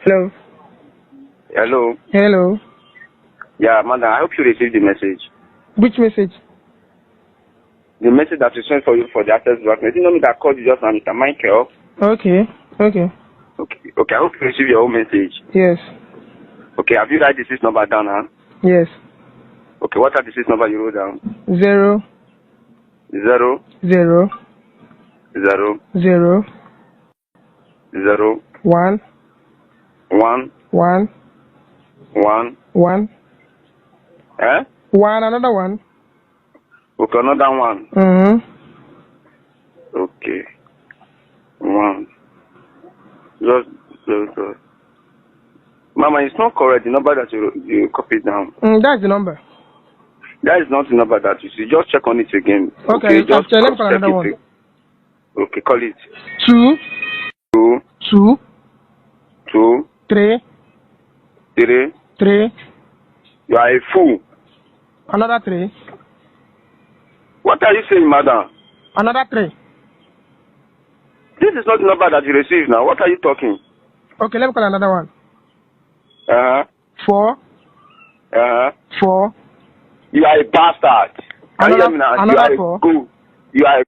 Hello. Hello. Hello. Yeah, madam, I hope you received the message. Which message? The message that you sent for you for the access document. You know me that called you just now, Mr. Michael. Okay. Okay. Okay, I hope you received your own message. Yes. Okay, have you write the 6 number down, huh? Yes. Okay, what are the 6 number you wrote down? 0 0 0 0 0 0 1 1 1 1 1 eh? 1 another one. Okay, another one. Okay. 1. Just. Mama, it's not correct. The number that you copied down. That's the number. That is not the number that you see. Just check on it again. Okay, just let me call another one. Okay, call it. 2 2 2 2 3 3. 3 You are a fool. another 3 What are you saying, madam? another 3. This is not the number that you received now. What are you talking? Okay, let me call another one. 4. 4 You are a bastard. Can you hear me now? You are 4. a